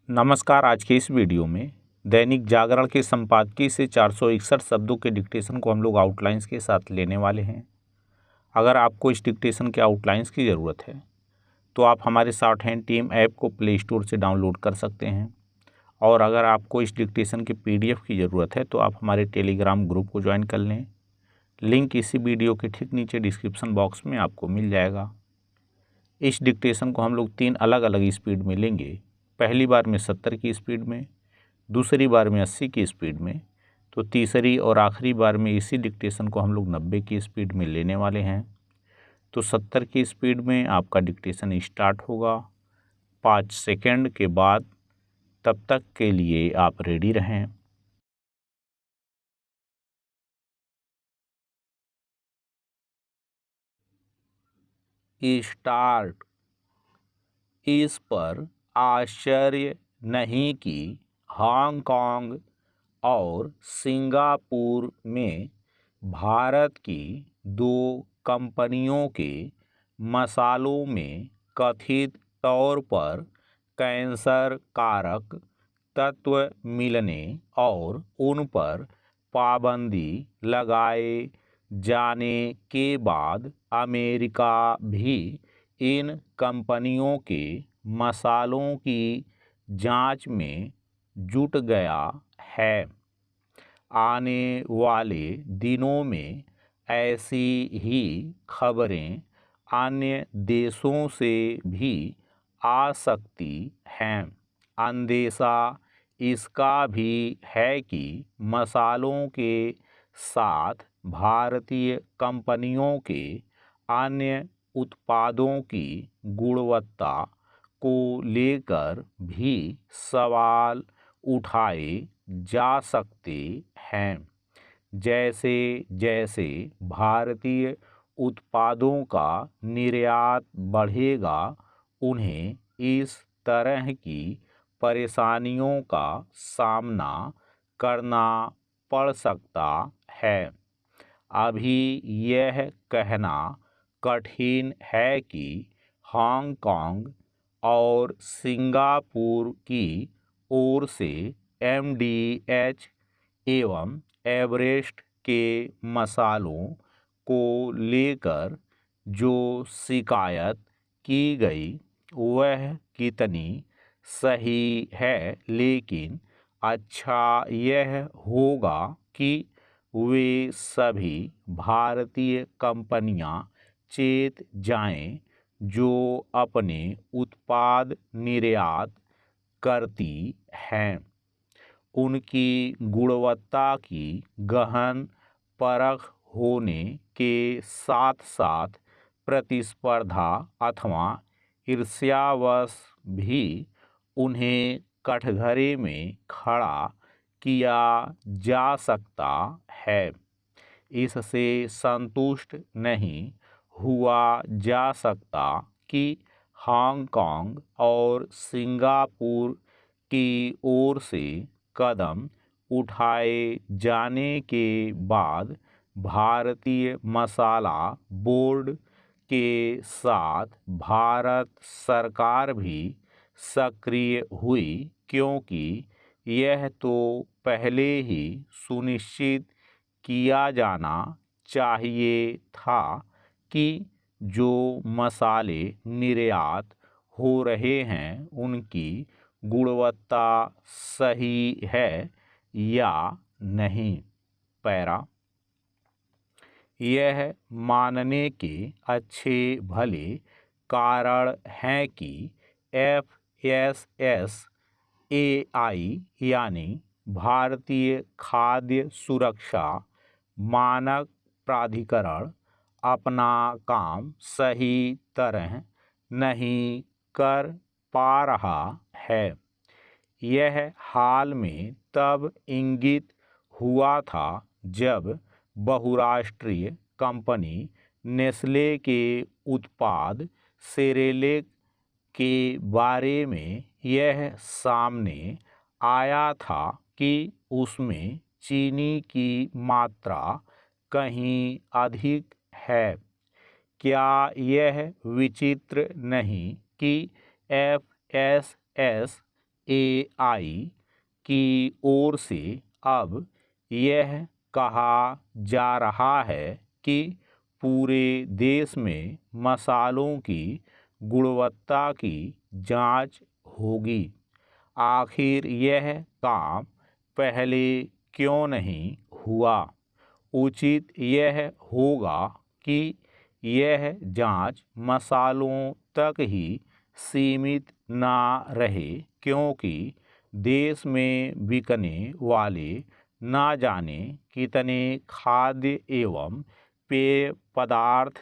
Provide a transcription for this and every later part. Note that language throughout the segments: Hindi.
नमस्कार। आज के इस वीडियो में दैनिक जागरण के संपादकीय से 461 शब्दों के डिक्टेशन को हम लोग आउटलाइंस के साथ लेने वाले हैं। अगर आपको इस डिक्टेशन के आउटलाइंस की ज़रूरत है तो आप हमारे शॉर्ट हैंड टीम ऐप को प्ले स्टोर से डाउनलोड कर सकते हैं, और अगर आपको इस डिक्टेशन के PDF की ज़रूरत है तो आप हमारे टेलीग्राम ग्रुप को ज्वाइन कर लें। लिंक इसी वीडियो के ठीक नीचे डिस्क्रिप्शन बॉक्स में आपको मिल जाएगा। इस डिक्टेशन को हम लोग 3 अलग अलग स्पीड में लेंगे। पहली बार में 70 की स्पीड में, दूसरी बार में 80 की स्पीड में, तो तीसरी और आखिरी बार में इसी डिक्टेशन को हम लोग 90 की स्पीड में लेने वाले हैं। तो 70 की स्पीड में आपका डिक्टेशन स्टार्ट होगा 5 सेकंड के बाद। तब तक के लिए आप रेडी रहें। स्टार्ट। इस पर आश्चर्य नहीं कि हांगकांग और सिंगापुर में भारत की 2 कंपनियों के मसालों में कथित तौर पर कैंसर कारक तत्व मिलने और उन पर पाबंदी लगाए जाने के बाद अमेरिका भी इन कंपनियों के मसालों की जांच में जुट गया है। आने वाले दिनों में ऐसी ही खबरें अन्य देशों से भी आ सकती हैं। अंदेशा इसका भी है कि मसालों के साथ भारतीय कंपनियों के अन्य उत्पादों की गुणवत्ता को लेकर भी सवाल उठाए जा सकते हैं। जैसे जैसे भारतीय उत्पादों का निर्यात बढ़ेगा, उन्हें इस तरह की परेशानियों का सामना करना पड़ सकता है। अभी यह कहना कठिन है कि हांगकांग और सिंगापुर की ओर से MDH एवं एवरेस्ट के मसालों को लेकर जो शिकायत की गई वह कितनी सही है, लेकिन अच्छा यह होगा कि वे सभी भारतीय कंपनियां चेत जाएं जो अपने उत्पाद निर्यात करती हैं। उनकी गुणवत्ता की गहन परख होने के साथ साथ प्रतिस्पर्धा अथवा ईर्ष्यावश भी उन्हें कटघरे में खड़ा किया जा सकता है। इससे संतुष्ट नहीं हुआ जा सकता कि हांगकांग और सिंगापुर की ओर से कदम उठाए जाने के बाद भारतीय मसाला बोर्ड के साथ भारत सरकार भी सक्रिय हुई, क्योंकि यह तो पहले ही सुनिश्चित किया जाना चाहिए था कि जो मसाले निर्यात हो रहे हैं उनकी गुणवत्ता सही है या नहीं। पैरा। यह मानने के अच्छे भले कारण हैं कि FSSAI यानी भारतीय खाद्य सुरक्षा मानक प्राधिकरण अपना काम सही तरह नहीं कर पा रहा है। यह हाल में तब इंगित हुआ था जब बहुराष्ट्रीय कंपनी नेस्ले के उत्पाद सेरेलेक के बारे में यह सामने आया था कि उसमें चीनी की मात्रा कहीं अधिक है। क्या यह विचित्र नहीं कि FSSAI की ओर से अब यह कहा जा रहा है कि पूरे देश में मसालों की गुणवत्ता की जांच होगी। आखिर यह काम पहले क्यों नहीं हुआ? उचित यह होगा कि यह जांच मसालों तक ही सीमित ना रहे, क्योंकि देश में बिकने वाले ना जाने कितने खाद्य एवं पेय पदार्थ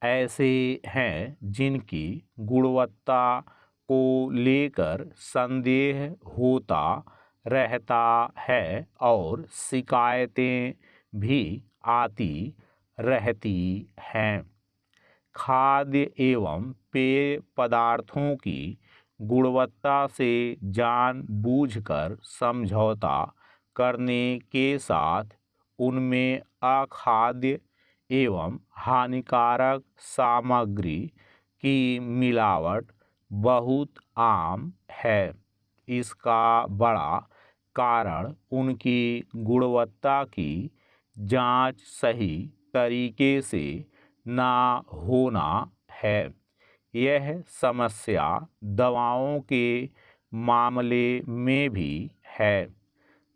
ऐसे हैं जिनकी गुणवत्ता को लेकर संदेह होता रहता है और शिकायतें भी आती रहती हैं। खाद्य एवं पेय पदार्थों की गुणवत्ता से जानबूझकर समझौता करने के साथ उनमें अखाद्य एवं हानिकारक सामग्री की मिलावट बहुत आम है। इसका बड़ा कारण उनकी गुणवत्ता की जांच सही तरीके से ना होना है। यह समस्या दवाओं के मामले में भी है।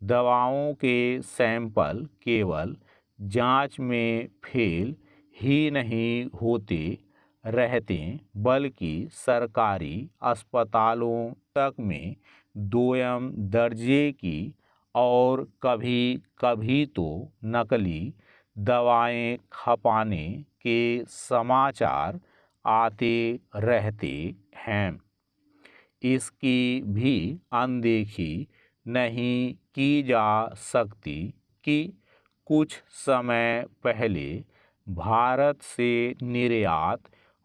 दवाओं के सैंपल केवल जांच में फेल ही नहीं होते रहते, बल्कि सरकारी अस्पतालों तक में दोयम दर्जे की और कभी कभी तो नकली दवाएं खपाने के समाचार आते रहते हैं। इसकी भी अनदेखी नहीं की जा सकती कि कुछ समय पहले भारत से निर्यात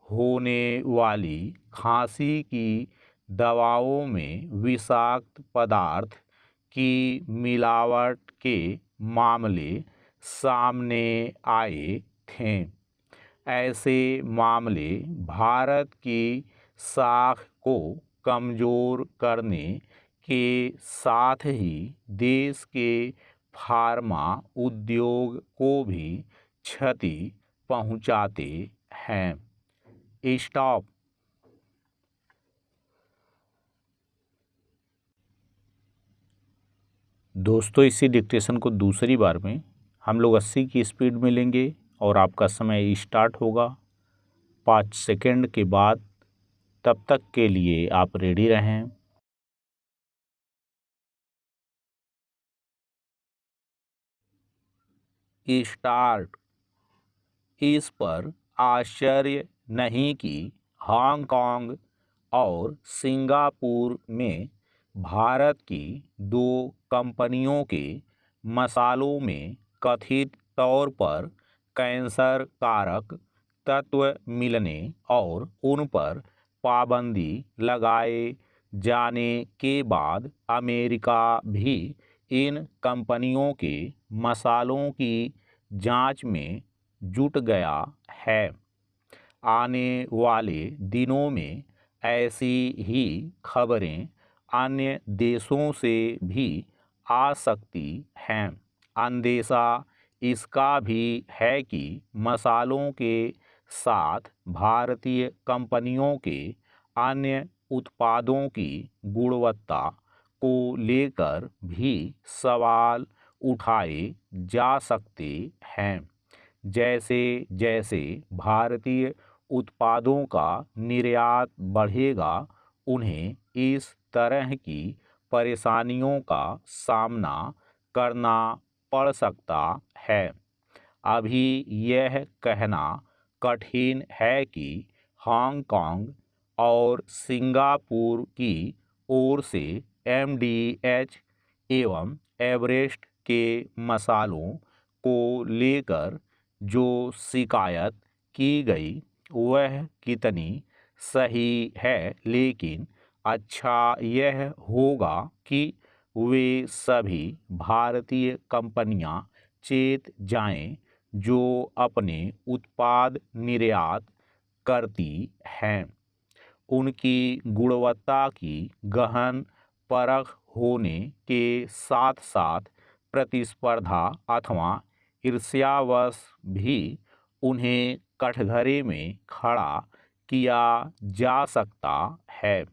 होने वाली खांसी की दवाओं में विषाक्त पदार्थ की मिलावट के मामले सामने आए थे। ऐसे मामले भारत की साख को कमजोर करने के साथ ही देश के फार्मा उद्योग को भी क्षति पहुंचाते हैं। स्टॉप। दोस्तों, इसी डिक्टेशन को दूसरी बार में हम लोग 80 की स्पीड में लेंगे और आपका समय स्टार्ट होगा 5 सेकंड के बाद। तब तक के लिए आप रेडी रहें। स्टार्ट। इस पर आश्चर्य नहीं कि हांगकांग और सिंगापुर में भारत की 2 कंपनियों के मसालों में कथित तौर पर कैंसर कारक तत्व मिलने और उन पर पाबंदी लगाए जाने के बाद अमेरिका भी इन कंपनियों के मसालों की जांच में जुट गया है। आने वाले दिनों में ऐसी ही खबरें अन्य देशों से भी आ सकती हैं। अंदेशा इसका भी है कि मसालों के साथ भारतीय कंपनियों के अन्य उत्पादों की गुणवत्ता को लेकर भी सवाल उठाए जा सकते हैं। जैसे जैसे भारतीय उत्पादों का निर्यात बढ़ेगा, उन्हें इस तरह की परेशानियों का सामना करना पड़ सकता है। अभी यह कहना कठिन है कि हांगकांग और सिंगापुर की ओर से एमडीएच एवं एवरेस्ट के मसालों को लेकर जो शिकायत की गई वह कितनी सही है, लेकिन अच्छा यह होगा कि वे सभी भारतीय कंपनियां चेत जाएं जो अपने उत्पाद निर्यात करती हैं। उनकी गुणवत्ता की गहन परख होने के साथ साथ प्रतिस्पर्धा अथवा ईर्ष्यावश भी उन्हें कटघरे में खड़ा किया जा सकता है।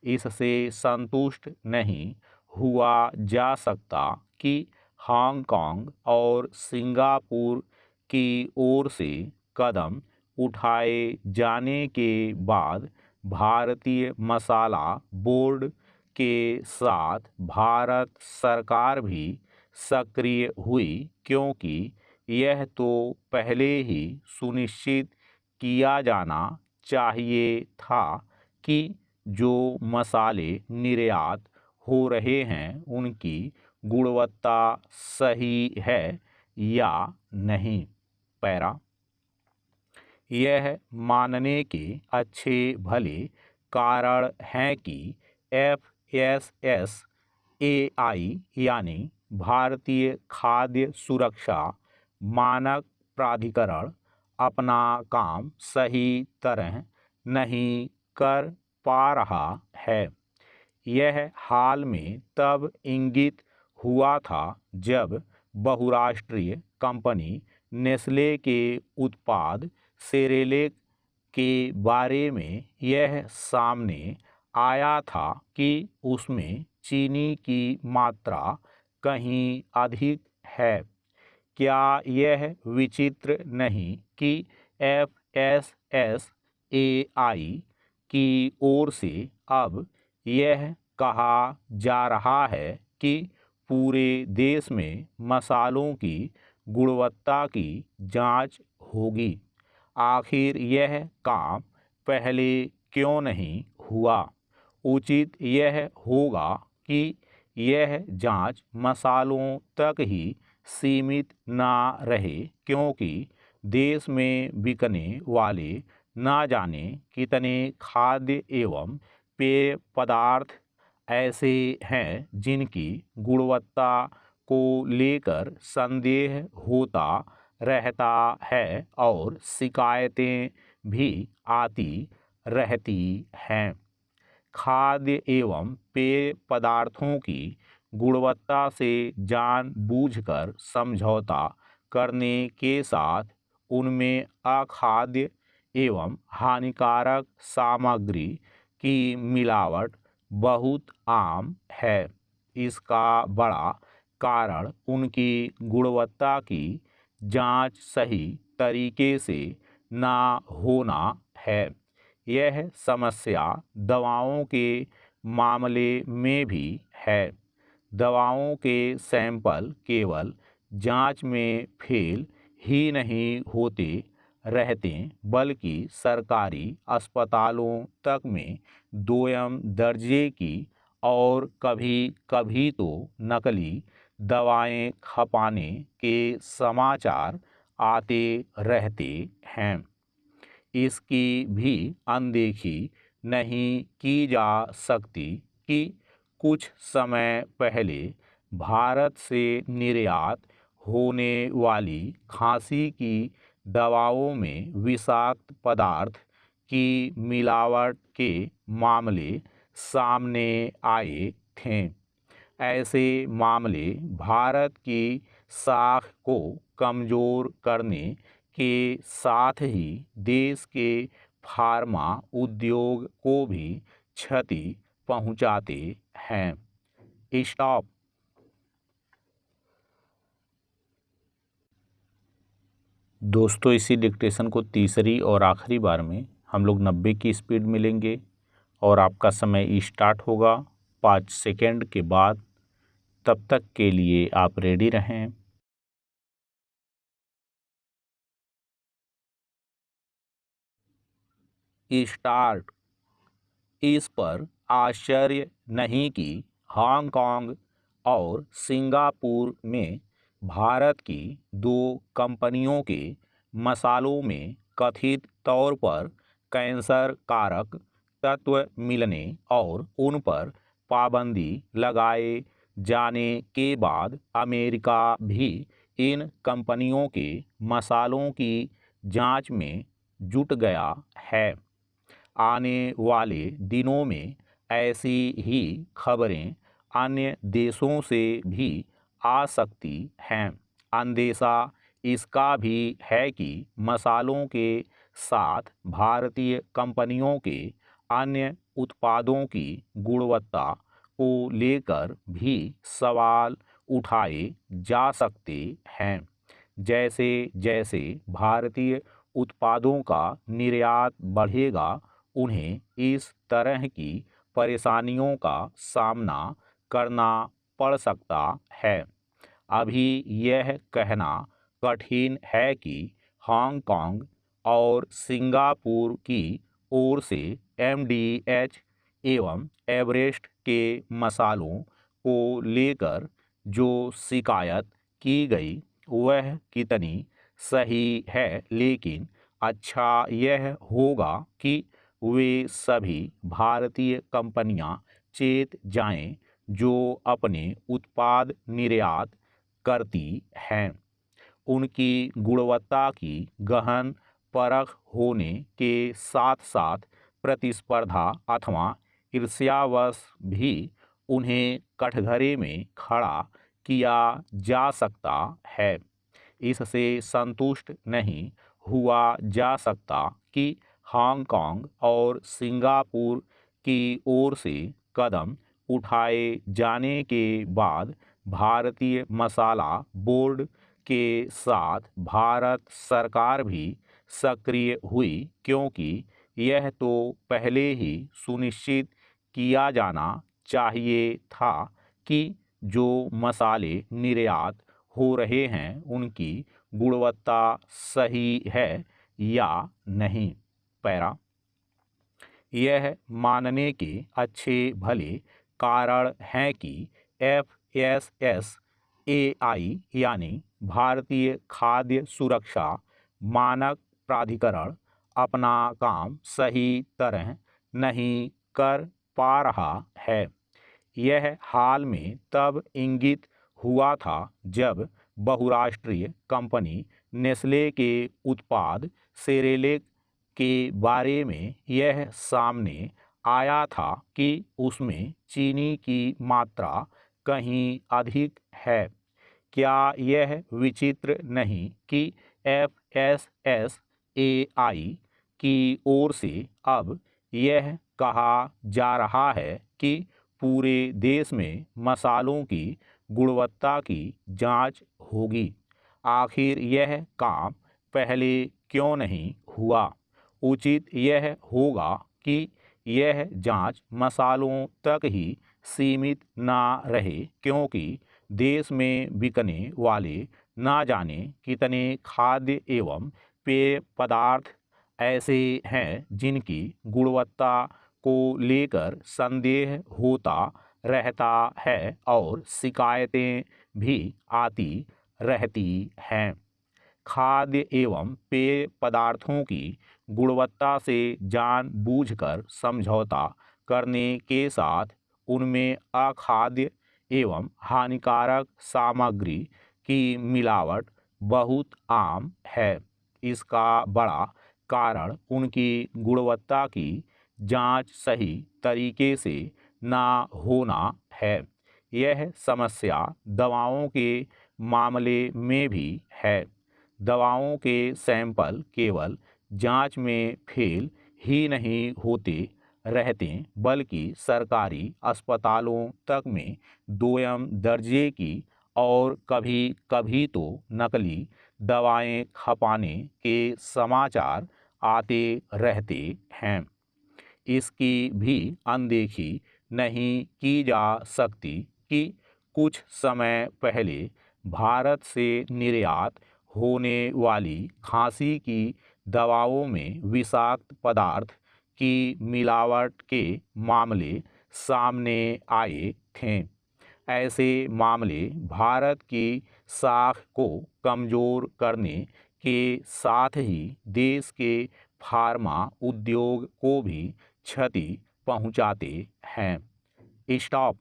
इससे संतुष्ट नहीं हुआ जा सकता कि हांगकांग और सिंगापुर की ओर से कदम उठाए जाने के बाद भारतीय मसाला बोर्ड के साथ भारत सरकार भी सक्रिय हुई, क्योंकि यह तो पहले ही सुनिश्चित किया जाना चाहिए था कि जो मसाले निर्यात हो रहे हैं उनकी गुणवत्ता सही है या नहीं। पैरा यह मानने के अच्छे भले कारण हैं कि FSSAI यानी भारतीय खाद्य सुरक्षा मानक प्राधिकरण अपना काम सही तरह नहीं कर पा रहा है। यह हाल में तब इंगित हुआ था जब बहुराष्ट्रीय कंपनी नेस्ले के उत्पाद सेरेलेक के बारे में यह सामने आया था कि उसमें चीनी की मात्रा कहीं अधिक है। क्या यह विचित्र नहीं कि FSSAI की ओर से अब यह कहा जा रहा है कि पूरे देश में मसालों की गुणवत्ता की जांच होगी। आखिर यह काम पहले क्यों नहीं हुआ? उचित यह होगा कि यह जांच मसालों तक ही सीमित ना रहे, क्योंकि देश में बिकने वाले ना जाने कितने खाद्य एवं पेय पदार्थ ऐसे हैं जिनकी गुणवत्ता को लेकर संदेह होता रहता है और शिकायतें भी आती रहती हैं। खाद्य एवं पेय पदार्थों की गुणवत्ता से जानबूझकर समझौता करने के साथ उनमें अखाद्य एवं हानिकारक सामग्री की मिलावट बहुत आम है। इसका बड़ा कारण उनकी गुणवत्ता की जांच सही तरीके से ना होना है। यह समस्या दवाओं के मामले में भी है। दवाओं के सैंपल केवल जांच में फेल ही नहीं होते रहते, बल्कि सरकारी अस्पतालों तक में दोयम दर्जे की और कभी कभी तो नकली दवाएं खपाने के समाचार आते रहते हैं। इसकी भी अनदेखी नहीं की जा सकती कि कुछ समय पहले भारत से निर्यात होने वाली खांसी की दवाओं में विषाक्त पदार्थ की मिलावट के मामले सामने आए थे। ऐसे मामले भारत की साख को कमज़ोर करने के साथ ही देश के फार्मा उद्योग को भी क्षति पहुंचाते हैं। स्टॉप। दोस्तों, इसी डिक्टेशन को तीसरी और आखिरी बार में हम लोग 90 की स्पीड मिलेंगे और आपका समय स्टार्ट होगा 5 सेकेंड के बाद। तब तक के लिए आप रेडी रहें। स्टार्ट। इस पर आश्चर्य नहीं कि हांगकांग और सिंगापुर में भारत की दो कंपनियों के मसालों में कथित तौर पर कैंसर कारक तत्व मिलने और उन पर पाबंदी लगाए जाने के बाद अमेरिका भी इन कंपनियों के मसालों की जांच में जुट गया है। आने वाले दिनों में ऐसी ही खबरें अन्य देशों से भी आ सकती हैं। अंदेशा इसका भी है कि मसालों के साथ भारतीय कंपनियों के अन्य उत्पादों की गुणवत्ता को लेकर भी सवाल उठाए जा सकते हैं। जैसे जैसे भारतीय उत्पादों का निर्यात बढ़ेगा, उन्हें इस तरह की परेशानियों का सामना करना पड़ सकता है। अभी यह कहना कठिन है कि हांगकांग और सिंगापुर की ओर से एमडीएच एवं एवरेस्ट के मसालों को लेकर जो शिकायत की गई वह कितनी सही है, लेकिन अच्छा यह होगा कि वे सभी भारतीय कंपनियां चेत जाएं जो अपने उत्पाद निर्यात करती हैं। उनकी गुणवत्ता की गहन परख होने के साथ साथ प्रतिस्पर्धा अथवा ईर्ष्यावश भी उन्हें कटघरे में खड़ा किया जा सकता है। इससे संतुष्ट नहीं हुआ जा सकता कि हांगकांग और सिंगापुर की ओर से कदम उठाए जाने के बाद भारतीय मसाला बोर्ड के साथ भारत सरकार भी सक्रिय हुई, क्योंकि यह तो पहले ही सुनिश्चित किया जाना चाहिए था कि जो मसाले निर्यात हो रहे हैं उनकी गुणवत्ता सही है या नहीं। पैरा यह मानने के अच्छे भले कारण हैं कि FSSAI यानी भारतीय खाद्य सुरक्षा मानक प्राधिकरण अपना काम सही तरह नहीं कर पा रहा है। यह हाल में तब इंगित हुआ था जब बहुराष्ट्रीय कंपनी नेस्ले के उत्पाद सेरेलेक के बारे में यह सामने आया था कि उसमें चीनी की मात्रा कहीं अधिक है। क्या यह विचित्र नहीं कि FSSAI की ओर से अब यह कहा जा रहा है कि पूरे देश में मसालों की गुणवत्ता की जांच होगी। आखिर यह काम पहले क्यों नहीं हुआ? उचित यह होगा कि यह जांच मसालों तक ही सीमित ना रहे, क्योंकि देश में बिकने वाले ना जाने कितने खाद्य एवं पेय पदार्थ ऐसे हैं जिनकी गुणवत्ता को लेकर संदेह होता रहता है और शिकायतें भी आती रहती हैं। खाद्य एवं पेय पदार्थों की गुणवत्ता से जानबूझकर समझौता करने के साथ उनमें अखाद्य एवं हानिकारक सामग्री की मिलावट बहुत आम है। इसका बड़ा कारण उनकी गुणवत्ता की जांच सही तरीके से ना होना है। यह समस्या दवाओं के मामले में भी है। दवाओं के सैंपल केवल जांच में फेल ही नहीं होते रहते, बल्कि सरकारी अस्पतालों तक में दोयम दर्जे की और कभी कभी तो नकली दवाएं खपाने के समाचार आते रहते हैं। इसकी भी अनदेखी नहीं की जा सकती कि कुछ समय पहले भारत से निर्यात होने वाली खांसी की दवाओं में विषाक्त पदार्थ की मिलावट के मामले सामने आए थे। ऐसे मामले भारत की साख को कमजोर करने के साथ ही देश के फार्मा उद्योग को भी क्षति पहुंचाते हैं। स्टॉप।